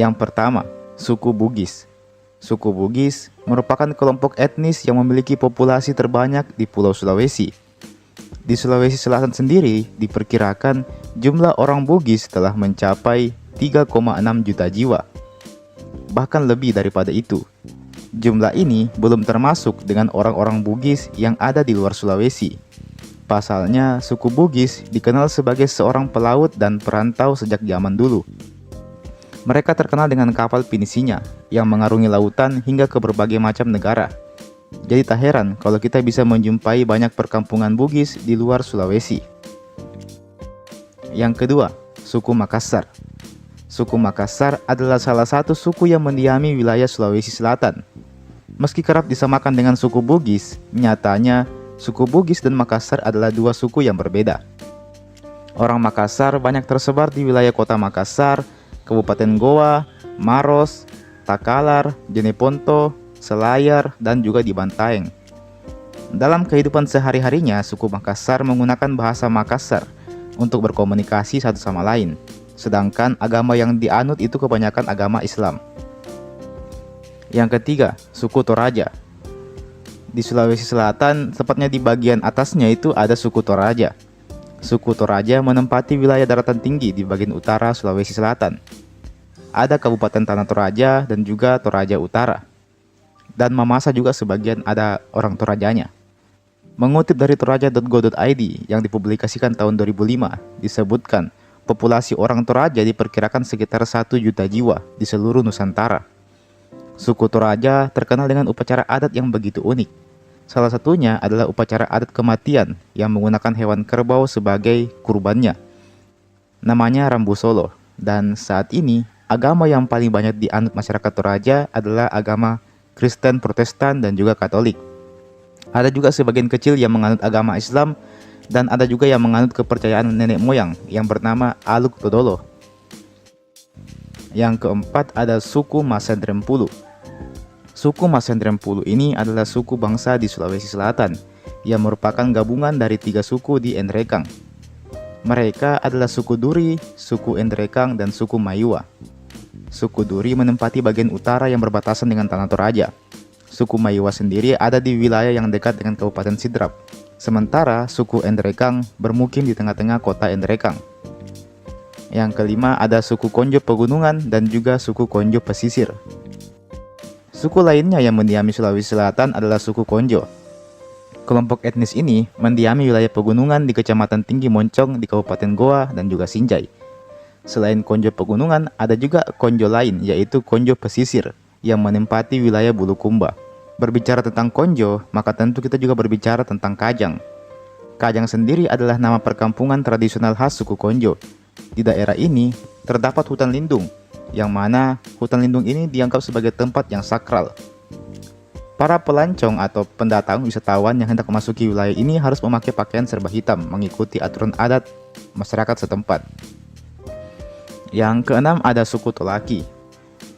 Yang pertama, suku Bugis. Suku Bugis merupakan kelompok etnis yang memiliki populasi terbanyak di Pulau Sulawesi. Di Sulawesi Selatan sendiri, diperkirakan jumlah orang Bugis telah mencapai 3,6 juta jiwa. Bahkan lebih daripada itu. Jumlah ini belum termasuk dengan orang-orang Bugis yang ada di luar Sulawesi. Pasalnya, suku Bugis dikenal sebagai seorang pelaut dan perantau sejak zaman dulu. Mereka terkenal dengan kapal pinisinya yang mengarungi lautan hingga ke berbagai macam negara. Jadi tak heran kalau kita bisa menjumpai banyak perkampungan Bugis di luar Sulawesi. Yang kedua, suku Makassar. Suku Makassar adalah salah satu suku yang mendiami wilayah Sulawesi Selatan. Meski kerap disamakan dengan suku Bugis, nyatanya suku Bugis dan Makassar adalah dua suku yang berbeda. Orang Makassar banyak tersebar di wilayah kota Makassar, Kabupaten Goa, Maros, Takalar, Jeneponto, Selayar, dan juga di Bantaeng. Dalam kehidupan sehari-harinya, suku Makassar menggunakan bahasa Makassar untuk berkomunikasi satu sama lain, sedangkan agama yang dianut itu kebanyakan agama Islam. Yang ketiga, suku Toraja. Di Sulawesi Selatan, tepatnya di bagian atasnya itu ada suku Toraja. Suku Toraja menempati wilayah daratan tinggi di bagian utara Sulawesi Selatan. Ada Kabupaten Tanah Toraja dan juga Toraja Utara. Dan Mamasa juga sebagian ada orang Torajanya. Mengutip dari toraja.go.id yang dipublikasikan tahun 2005, disebutkan populasi orang Toraja diperkirakan sekitar 1 juta jiwa di seluruh Nusantara. Suku Toraja terkenal dengan upacara adat yang begitu unik. Salah satunya adalah upacara adat kematian yang menggunakan hewan kerbau sebagai kurbannya. Namanya Rambu Solo, dan saat ini agama yang paling banyak dianut masyarakat Toraja adalah agama Kristen, Protestan, dan juga Katolik. Ada juga sebagian kecil yang menganut agama Islam, dan ada juga yang menganut kepercayaan nenek moyang yang bernama Aluk Todolo. Yang keempat ada suku Masendrempulu. Suku Masendrempulu ini adalah suku bangsa di Sulawesi Selatan yang merupakan gabungan dari 3 suku di Endrekang. Mereka adalah suku Duri, suku Endrekang, dan suku Maiwa. Suku Duri menempati bagian utara yang berbatasan dengan Tanah Toraja. Suku Maiwa sendiri ada di wilayah yang dekat dengan Kabupaten Sidrap. Sementara suku Endrekang bermukim di tengah-tengah kota Endrekang. Yang kelima ada suku Konjo Pegunungan dan juga suku Konjo Pesisir. Suku lainnya yang mendiami Sulawesi Selatan adalah suku Konjo. Kelompok etnis ini mendiami wilayah pegunungan di Kecamatan Tinggi Moncong di Kabupaten Goa dan juga Sinjai. Selain Konjo Pegunungan, ada juga Konjo lain, yaitu Konjo Pesisir, yang menempati wilayah Bulukumba. Berbicara tentang Konjo, maka tentu kita juga berbicara tentang Kajang. Kajang sendiri adalah nama perkampungan tradisional khas suku Konjo. Di daerah ini, terdapat hutan lindung, yang mana hutan lindung ini dianggap sebagai tempat yang sakral. Para pelancong atau pendatang wisatawan yang hendak memasuki wilayah ini harus memakai pakaian serba hitam, mengikuti aturan adat masyarakat setempat. Yang keenam ada suku Tolaki.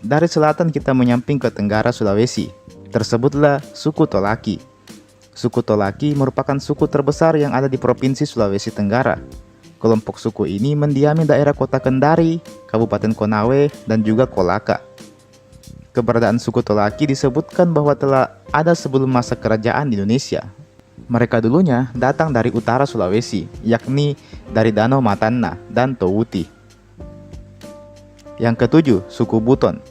Dari selatan kita menyamping ke tenggara Sulawesi, tersebutlah suku Tolaki. Suku Tolaki merupakan suku terbesar yang ada di Provinsi Sulawesi Tenggara. Kelompok suku ini mendiami daerah kota Kendari, Kabupaten Konawe, dan juga Kolaka. Keberadaan suku Tolaki disebutkan bahwa telah ada sebelum masa kerajaan di Indonesia. Mereka dulunya datang dari utara Sulawesi, yakni dari Danau Matanna dan Towuti. Yang ketujuh, suku Buton.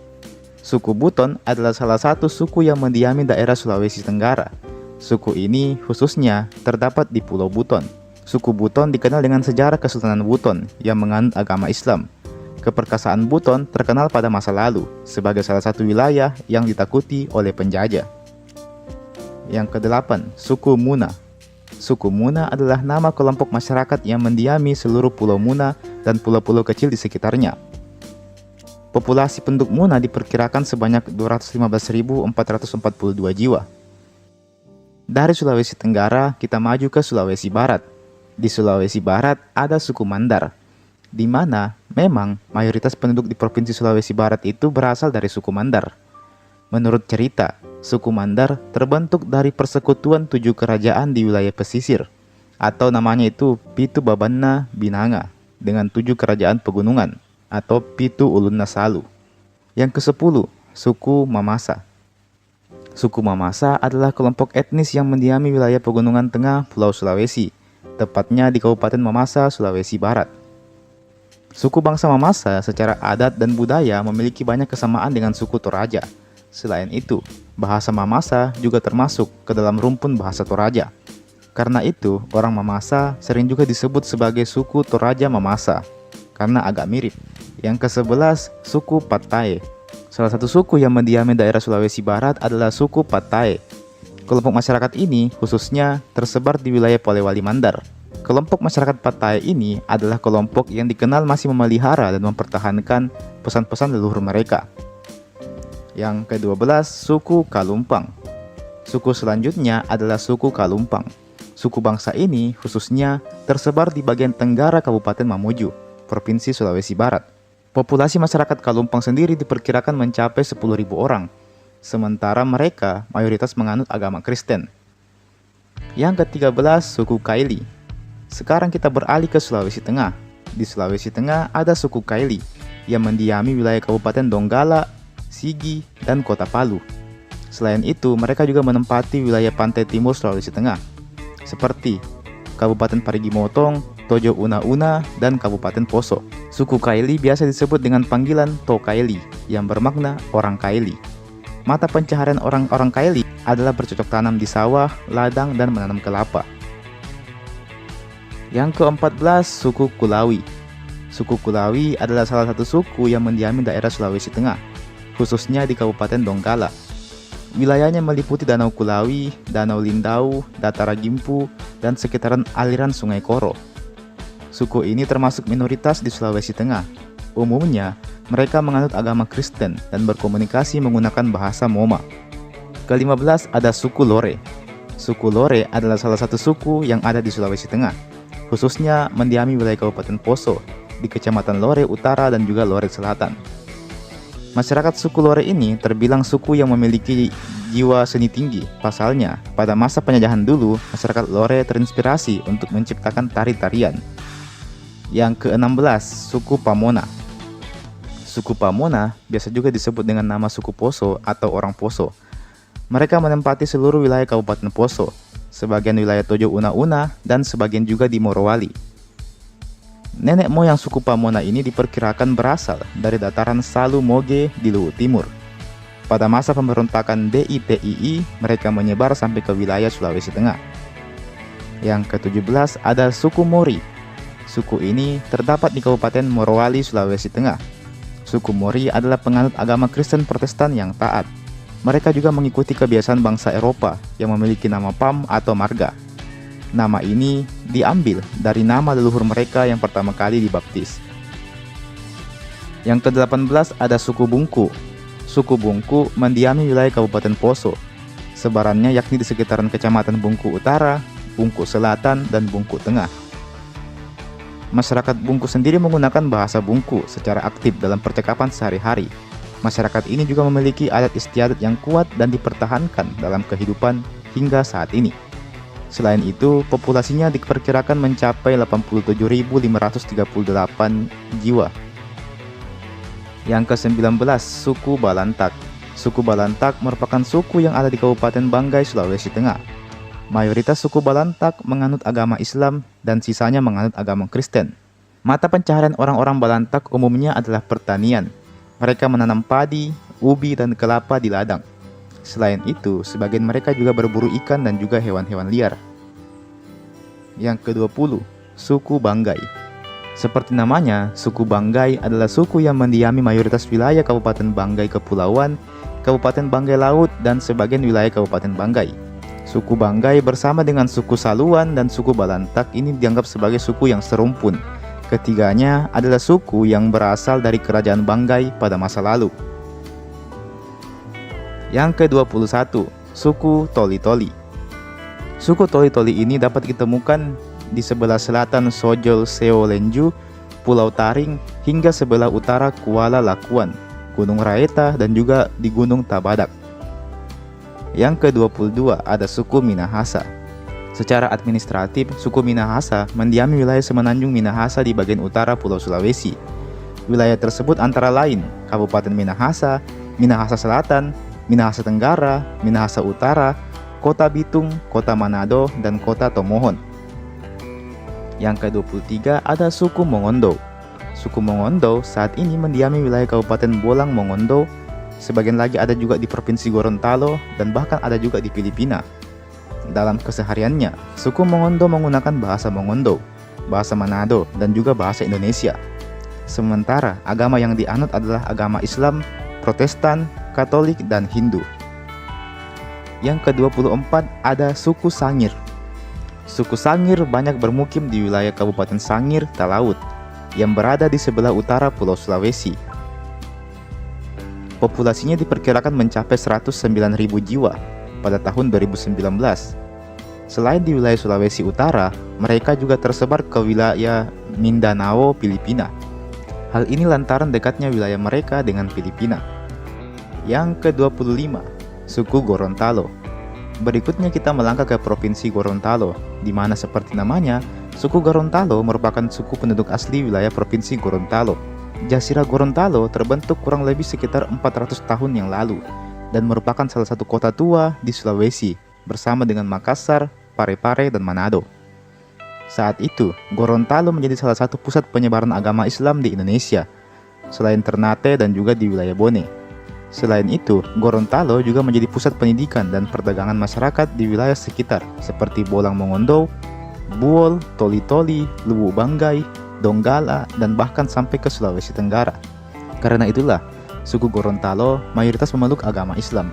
Suku Buton adalah salah satu suku yang mendiami daerah Sulawesi Tenggara. Suku ini khususnya terdapat di Pulau Buton. Suku Buton dikenal dengan sejarah Kesultanan Buton yang menganut agama Islam. Keperkasaan Buton terkenal pada masa lalu sebagai salah satu wilayah yang ditakuti oleh penjajah. Yang kedelapan, suku Muna. Suku Muna adalah nama kelompok masyarakat yang mendiami seluruh Pulau Muna dan pulau-pulau kecil di sekitarnya. Populasi penduduk Muna diperkirakan sebanyak 215.442 jiwa. Dari Sulawesi Tenggara, kita maju ke Sulawesi Barat. Di Sulawesi Barat ada suku Mandar, di mana memang mayoritas penduduk di Provinsi Sulawesi Barat itu berasal dari suku Mandar. Menurut cerita, suku Mandar terbentuk dari persekutuan 7 kerajaan di wilayah pesisir, atau namanya itu Pitu Babanna Binanga, dengan 7 kerajaan pegunungan, atau Pitu Ulun Nasalu. Yang ke-10, suku Mamasa. Suku Mamasa adalah kelompok etnis yang mendiami wilayah pegunungan tengah Pulau Sulawesi, tepatnya di Kabupaten Mamasa, Sulawesi Barat. Suku bangsa Mamasa secara adat dan budaya memiliki banyak kesamaan dengan suku Toraja. Selain itu, bahasa Mamasa juga termasuk ke dalam rumpun bahasa Toraja. Karena itu, orang Mamasa sering juga disebut sebagai suku Toraja Mamasa, karena agak mirip. Yang ke-11, suku Patae. Salah satu suku yang mendiami daerah Sulawesi Barat adalah suku Patae. Kelompok masyarakat ini khususnya tersebar di wilayah Polewali Mandar. Kelompok masyarakat Patae ini adalah kelompok yang dikenal masih memelihara dan mempertahankan pesan-pesan leluhur mereka. Yang ke-12, suku Kalumpang. Suku selanjutnya adalah suku Kalumpang. Suku bangsa ini khususnya tersebar di bagian tenggara Kabupaten Mamuju, Provinsi Sulawesi Barat. Populasi masyarakat Kalumpang sendiri diperkirakan mencapai 10.000 orang, sementara mereka mayoritas menganut agama Kristen. Yang ke-13, suku Kaili. Sekarang kita beralih ke Sulawesi Tengah. Di Sulawesi Tengah ada suku Kaili yang mendiami wilayah Kabupaten Donggala, Sigi, dan Kota Palu. Selain itu, mereka juga menempati wilayah pantai timur Sulawesi Tengah, seperti Kabupaten Parigi Motong, Tojo Una-Una, dan Kabupaten Poso. Suku Kaili biasa disebut dengan panggilan Tokaili yang bermakna orang Kaili. Mata pencaharian orang-orang Kaili adalah bercocok tanam di sawah, ladang, dan menanam kelapa. Yang ke-14, suku Kulawi. Suku Kulawi adalah salah satu suku yang mendiami daerah Sulawesi Tengah, khususnya di Kabupaten Donggala. Wilayahnya meliputi Danau Kulawi, Danau Lindau, Datara Gimpu, dan sekitaran aliran Sungai Koro. Suku ini termasuk minoritas di Sulawesi Tengah. Umumnya, mereka menganut agama Kristen dan berkomunikasi menggunakan bahasa Moma. Ke-15 ada suku Lore. Suku Lore adalah salah satu suku yang ada di Sulawesi Tengah, khususnya mendiami wilayah Kabupaten Poso, di Kecamatan Lore Utara dan juga Lore Selatan. Masyarakat suku Lore ini terbilang suku yang memiliki jiwa seni tinggi. Pasalnya, pada masa penjajahan dulu, masyarakat Lore terinspirasi untuk menciptakan tari-tarian. Yang ke-16, suku Pamona. Suku Pamona biasa juga disebut dengan nama suku Poso atau orang Poso. Mereka menempati seluruh wilayah Kabupaten Poso, sebagian wilayah Tojo Una-Una, dan sebagian juga di Morowali. Nenek moyang suku Pamona ini diperkirakan berasal dari dataran Salu Moge di Luwu Timur. Pada masa pemberontakan DITII, mereka menyebar sampai ke wilayah Sulawesi Tengah. Yang ke-17 ada suku Mori. Suku ini terdapat di Kabupaten Morowali, Sulawesi Tengah. Suku Mori adalah penganut agama Kristen Protestan yang taat. Mereka juga mengikuti kebiasaan bangsa Eropa yang memiliki nama Pam atau marga. Nama ini diambil dari nama leluhur mereka yang pertama kali dibaptis. Yang ke-18 ada suku Bungku. Suku Bungku mendiami wilayah Kabupaten Poso. Sebarannya yakni di sekitaran Kecamatan Bungku Utara, Bungku Selatan, dan Bungku Tengah. Masyarakat Bungku sendiri menggunakan bahasa Bungku secara aktif dalam percakapan sehari-hari. Masyarakat ini juga memiliki adat istiadat yang kuat dan dipertahankan dalam kehidupan hingga saat ini. Selain itu, populasinya diperkirakan mencapai 87.538 jiwa. Yang ke-19, suku Balantak. Suku Balantak merupakan suku yang ada di Kabupaten Banggai, Sulawesi Tengah. Mayoritas suku Balantak menganut agama Islam dan sisanya menganut agama Kristen. Mata pencaharian orang-orang Balantak umumnya adalah pertanian. Mereka menanam padi, ubi, dan kelapa di ladang. Selain itu, sebagian mereka juga berburu ikan dan juga hewan-hewan liar. Yang ke-20, suku Banggai. Seperti namanya, suku Banggai adalah suku yang mendiami mayoritas wilayah Kabupaten Banggai Kepulauan, Kabupaten Banggai Laut, dan sebagian wilayah Kabupaten Banggai. Suku Banggai bersama dengan suku Saluan dan suku Balantak ini dianggap sebagai suku yang serumpun. Ketiganya adalah suku yang berasal dari Kerajaan Banggai pada masa lalu. Yang ke-21, suku Toli-Toli. Suku Toli-Toli ini dapat ditemukan di sebelah selatan Sojol Seolenju, Pulau Taring, hingga sebelah utara Kuala Lakuan, Gunung Raeta, dan juga di Gunung Tabadak. Yang ke-22 ada suku Minahasa. Secara administratif, suku Minahasa mendiami wilayah semenanjung Minahasa di bagian utara Pulau Sulawesi. Wilayah tersebut antara lain Kabupaten Minahasa, Minahasa Selatan, Minahasa Tenggara, Minahasa Utara, Kota Bitung, Kota Manado, dan Kota Tomohon. Yang ke-23 ada suku Mongondo. Suku Mongondo saat ini mendiami wilayah Kabupaten Bolang Mongondo, sebagian lagi ada juga di Provinsi Gorontalo, dan bahkan ada juga di Filipina. Dalam kesehariannya, suku Mongondo menggunakan bahasa Mongondo, bahasa Manado, dan juga bahasa Indonesia. Sementara agama yang dianut adalah agama Islam, Protestan, Katolik, dan Hindu. Yang ke-24 ada suku Sangir. Suku Sangir banyak bermukim di wilayah Kabupaten Sangir, Talaut, yang berada di sebelah utara Pulau Sulawesi. Populasinya diperkirakan mencapai 109.000 jiwa pada tahun 2019. Selain di wilayah Sulawesi Utara, mereka juga tersebar ke wilayah Mindanao, Filipina. Hal ini lantaran dekatnya wilayah mereka dengan Filipina. Yang ke-25, suku Gorontalo. Berikutnya kita melangkah ke Provinsi Gorontalo, di mana seperti namanya, suku Gorontalo merupakan suku penduduk asli wilayah Provinsi Gorontalo. Jazirah Gorontalo terbentuk kurang lebih sekitar 400 tahun yang lalu dan merupakan salah satu kota tua di Sulawesi bersama dengan Makassar, Parepare, dan Manado. Saat itu, Gorontalo menjadi salah satu pusat penyebaran agama Islam di Indonesia, selain Ternate dan juga di wilayah Bone. Selain itu, Gorontalo juga menjadi pusat pendidikan dan perdagangan masyarakat di wilayah sekitar, seperti Bolang Mongondo, Buol, Toli-Toli, Lubuk Banggai, Donggala, dan bahkan sampai ke Sulawesi Tenggara. Karena itulah, suku Gorontalo mayoritas memeluk agama Islam.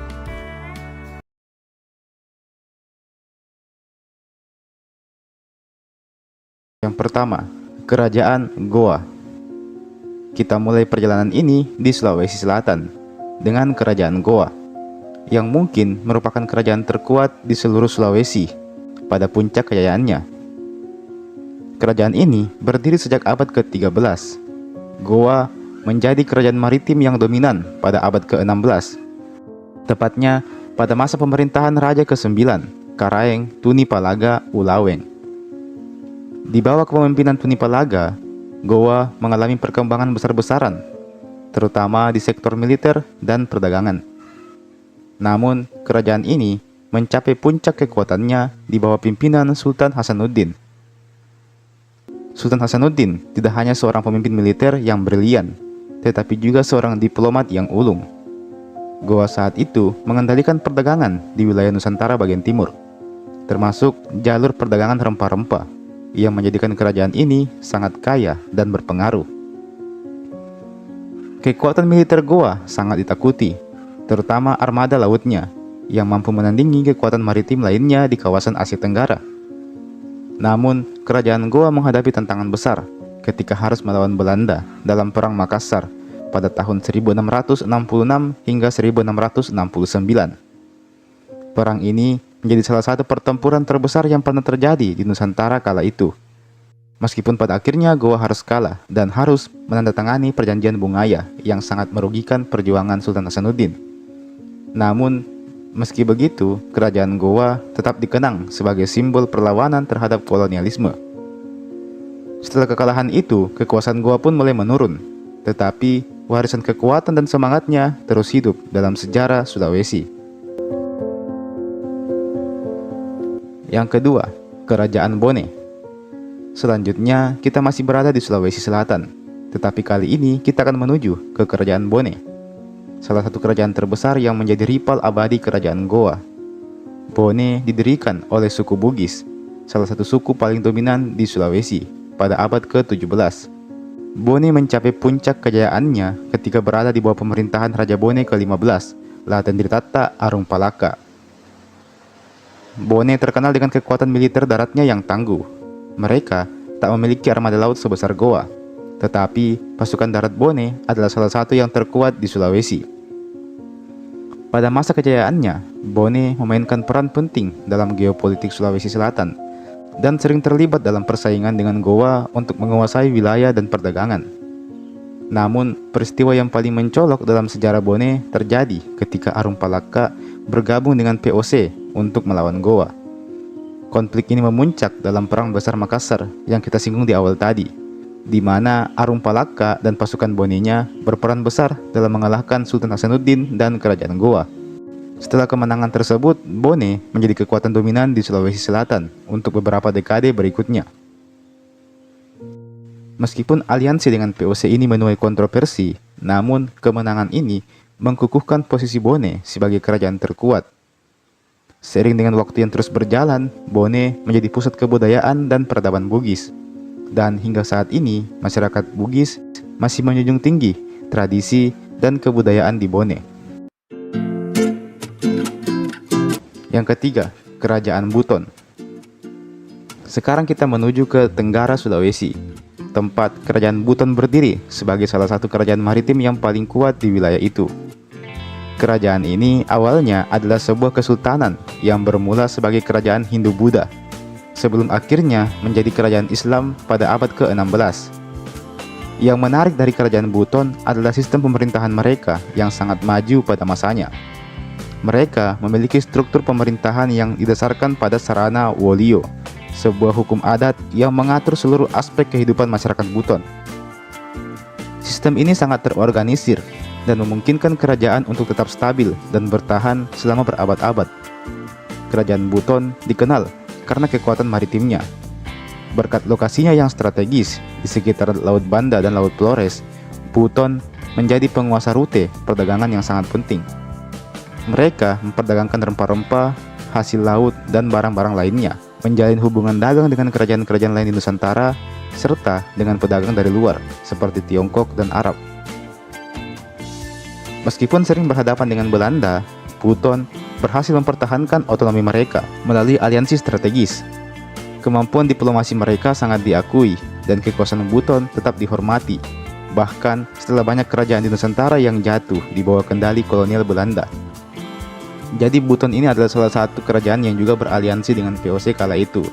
Yang pertama, Kerajaan Goa. Kita mulai perjalanan ini di Sulawesi Selatan dengan Kerajaan Goa, yang mungkin merupakan kerajaan terkuat di seluruh Sulawesi pada puncak kejayaannya. Kerajaan ini berdiri sejak abad ke-13. Goa menjadi kerajaan maritim yang dominan pada abad ke-16, tepatnya pada masa pemerintahan Raja ke-9, Karaeng Tunipalaga Ulaweng. Di bawah kepemimpinan Tunipalaga, Goa mengalami perkembangan besar-besaran, terutama di sektor militer dan perdagangan. Namun, kerajaan ini mencapai puncak kekuatannya di bawah pimpinan Sultan Hasanuddin. Sultan Hasanuddin tidak hanya seorang pemimpin militer yang brilian, tetapi juga seorang diplomat yang ulung. Goa saat itu mengendalikan perdagangan di wilayah Nusantara bagian timur, termasuk jalur perdagangan rempah-rempah, yang menjadikan kerajaan ini sangat kaya dan berpengaruh. Kekuatan militer Goa sangat ditakuti, terutama armada lautnya, yang mampu menandingi kekuatan maritim lainnya di kawasan Asia Tenggara. Namun, kerajaan Goa menghadapi tantangan besar ketika harus melawan Belanda dalam Perang Makassar pada tahun 1666 hingga 1669. Perang ini menjadi salah satu pertempuran terbesar yang pernah terjadi di Nusantara kala itu. Meskipun pada akhirnya Goa harus kalah dan harus menandatangani perjanjian Bungaya yang sangat merugikan perjuangan Sultan Hasanuddin. Namun, meski begitu, kerajaan Goa tetap dikenang sebagai simbol perlawanan terhadap kolonialisme. Setelah kekalahan itu, kekuasaan Goa pun mulai menurun, tetapi warisan kekuatan dan semangatnya terus hidup dalam sejarah Sulawesi. Yang kedua, Kerajaan Bone. Selanjutnya, kita masih berada di Sulawesi Selatan, tetapi kali ini kita akan menuju ke Kerajaan Bone, salah satu kerajaan terbesar yang menjadi rival abadi Kerajaan Goa. Bone didirikan oleh suku Bugis, salah satu suku paling dominan di Sulawesi, pada abad ke-17. Bone mencapai puncak kejayaannya ketika berada di bawah pemerintahan Raja Bone ke-15, Latendritata Arung-Palaka. Bone terkenal dengan kekuatan militer daratnya yang tangguh. Mereka tak memiliki armada laut sebesar Goa, tetapi pasukan darat Bone adalah salah satu yang terkuat di Sulawesi. Pada masa kejayaannya, Bone memainkan peran penting dalam geopolitik Sulawesi Selatan dan sering terlibat dalam persaingan dengan Goa untuk menguasai wilayah dan perdagangan. Namun, peristiwa yang paling mencolok dalam sejarah Bone terjadi ketika Arung-Palaka bergabung dengan POC untuk melawan Goa. Konflik ini memuncak dalam Perang Besar Makassar yang kita singgung di awal tadi. di mana Arumpalaka dan pasukan Bonenya berperan besar dalam mengalahkan Sultan Hasanuddin dan Kerajaan Goa. Setelah kemenangan tersebut, Bone menjadi kekuatan dominan di Sulawesi Selatan untuk beberapa dekade berikutnya. Meskipun aliansi dengan POC ini menuai kontroversi, namun kemenangan ini mengukuhkan posisi Bone sebagai kerajaan terkuat. Seiring dengan waktu yang terus berjalan, Bone menjadi pusat kebudayaan dan peradaban Bugis. Dan hingga saat ini, masyarakat Bugis masih menjunjung tinggi tradisi dan kebudayaan di Bone. Yang ketiga, Kerajaan Buton. Sekarang kita menuju ke Tenggara Sulawesi, tempat Kerajaan Buton berdiri sebagai salah satu kerajaan maritim yang paling kuat di wilayah itu. Kerajaan ini awalnya adalah sebuah kesultanan yang bermula sebagai kerajaan Hindu-Buddha, sebelum akhirnya menjadi kerajaan Islam pada abad ke-16. Yang menarik dari Kerajaan Buton adalah sistem pemerintahan mereka yang sangat maju pada masanya. Mereka memiliki struktur pemerintahan yang didasarkan pada sarana wolio, sebuah hukum adat yang mengatur seluruh aspek kehidupan masyarakat Buton. Sistem ini sangat terorganisir dan memungkinkan kerajaan untuk tetap stabil dan bertahan selama berabad-abad. Kerajaan Buton dikenal karena kekuatan maritimnya. Berkat lokasinya yang strategis di sekitar Laut Banda dan Laut Flores, Buton menjadi penguasa rute perdagangan yang sangat penting. Mereka memperdagangkan rempah-rempah, hasil laut, dan barang-barang lainnya, menjalin hubungan dagang dengan kerajaan-kerajaan lain di Nusantara, serta dengan pedagang dari luar, seperti Tiongkok dan Arab. Meskipun sering berhadapan dengan Belanda, Buton berhasil mempertahankan otonomi mereka melalui aliansi strategis. Kemampuan diplomasi mereka sangat diakui dan kekuasaan Buton tetap dihormati, bahkan setelah banyak kerajaan di Nusantara yang jatuh di bawah kendali kolonial Belanda. Jadi Buton ini adalah salah satu kerajaan yang juga beraliansi dengan VOC kala itu.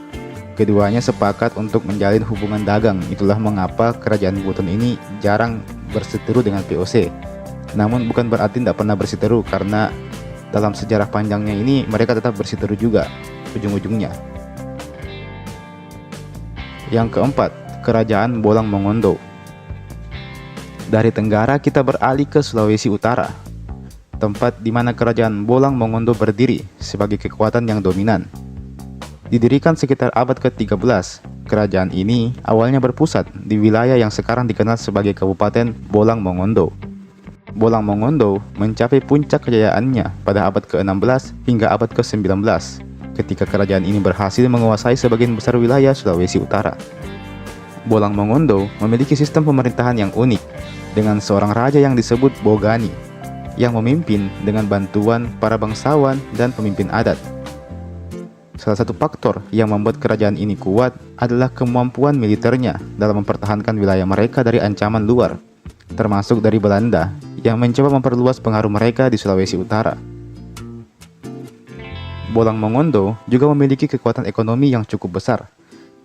Keduanya sepakat untuk menjalin hubungan dagang, itulah mengapa kerajaan Buton ini jarang berseteru dengan VOC. Namun bukan berarti tidak pernah berseteru, karena dalam sejarah panjangnya ini mereka tetap berseteru juga ujung-ujungnya. Yang keempat, Kerajaan Bolang Mongondo. Dari Tenggara kita beralih ke Sulawesi Utara, tempat di mana Kerajaan Bolang Mongondo berdiri sebagai kekuatan yang dominan. Didirikan sekitar abad ke-13, kerajaan ini awalnya berpusat di wilayah yang sekarang dikenal sebagai Kabupaten Bolang Mongondo. Bolang Mongondo mencapai puncak kejayaannya pada abad ke-16 hingga abad ke-19, ketika kerajaan ini berhasil menguasai sebagian besar wilayah Sulawesi Utara. Bolang Mongondo memiliki sistem pemerintahan yang unik, dengan seorang raja yang disebut Bogani, yang memimpin dengan bantuan para bangsawan dan pemimpin adat. Salah satu faktor yang membuat kerajaan ini kuat adalah kemampuan militernya dalam mempertahankan wilayah mereka dari ancaman luar, termasuk dari Belanda yang mencoba memperluas pengaruh mereka di Sulawesi Utara. Bolang Mongondo juga memiliki kekuatan ekonomi yang cukup besar,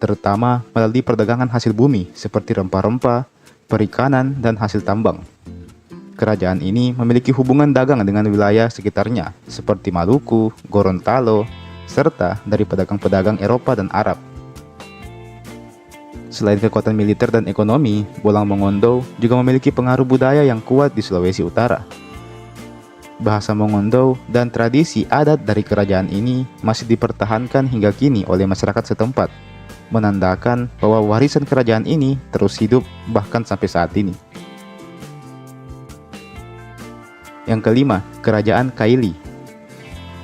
terutama melalui perdagangan hasil bumi seperti rempah-rempah, perikanan, dan hasil tambang. Kerajaan ini memiliki hubungan dagang dengan wilayah sekitarnya seperti Maluku, Gorontalo, serta dari pedagang-pedagang Eropa dan Arab. Selain kekuatan militer dan ekonomi, Bolang Mongondo juga memiliki pengaruh budaya yang kuat di Sulawesi Utara. Bahasa Mongondo dan tradisi adat dari kerajaan ini masih dipertahankan hingga kini oleh masyarakat setempat, menandakan bahwa warisan kerajaan ini terus hidup bahkan sampai saat ini. Yang kelima, Kerajaan Kaili.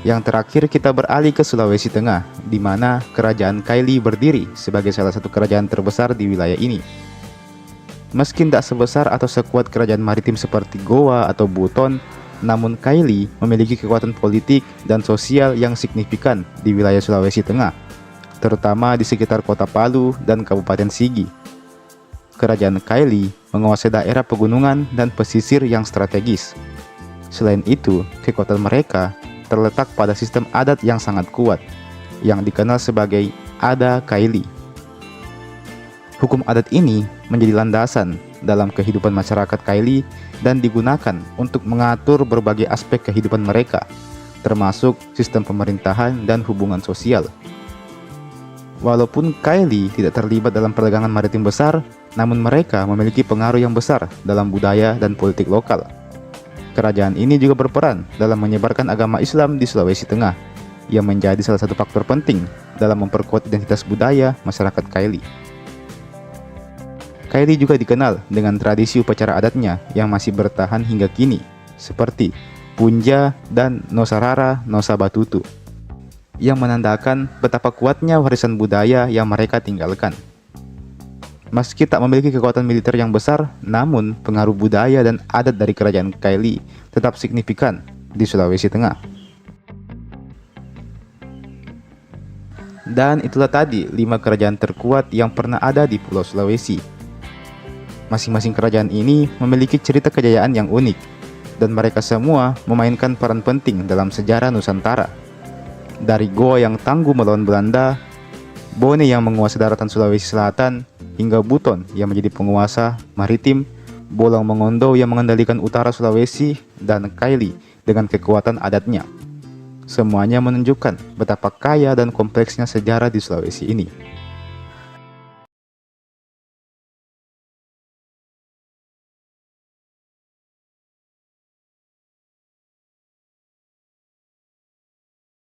Yang terakhir kita beralih ke Sulawesi Tengah, di mana Kerajaan Kaili berdiri sebagai salah satu kerajaan terbesar di wilayah ini. Meski tidak sebesar atau sekuat kerajaan maritim seperti Goa atau Buton, namun Kaili memiliki kekuatan politik dan sosial yang signifikan di wilayah Sulawesi Tengah, terutama di sekitar kota Palu dan Kabupaten Sigi. Kerajaan Kaili menguasai daerah pegunungan dan pesisir yang strategis. Selain itu, kekuatan mereka terletak pada sistem adat yang sangat kuat, yang dikenal sebagai Ada Kaili. Hukum adat ini menjadi landasan dalam kehidupan masyarakat Kaili dan digunakan untuk mengatur berbagai aspek kehidupan mereka, termasuk sistem pemerintahan dan hubungan sosial. Walaupun Kaili tidak terlibat dalam perdagangan maritim besar, namun mereka memiliki pengaruh yang besar dalam budaya dan politik lokal. Kerajaan ini juga berperan dalam menyebarkan agama Islam di Sulawesi Tengah, yang menjadi salah satu faktor penting dalam memperkuat identitas budaya masyarakat Kaili. Kaili juga dikenal dengan tradisi upacara adatnya yang masih bertahan hingga kini, seperti Punja dan Nosarara Nosa Batutu, yang menandakan betapa kuatnya warisan budaya yang mereka tinggalkan. Meski tak memiliki kekuatan militer yang besar, namun pengaruh budaya dan adat dari kerajaan Kaili tetap signifikan di Sulawesi Tengah. Dan itulah tadi 5 kerajaan terkuat yang pernah ada di Pulau Sulawesi. Masing-masing kerajaan ini memiliki cerita kejayaan yang unik, dan mereka semua memainkan peran penting dalam sejarah Nusantara. Dari Goa yang tangguh melawan Belanda, Bone yang menguasai daratan Sulawesi Selatan, hingga Buton yang menjadi penguasa maritim, Bolang Mongondo yang mengendalikan utara Sulawesi, dan Kaili dengan kekuatan adatnya. Semuanya menunjukkan betapa kaya dan kompleksnya sejarah di Sulawesi ini.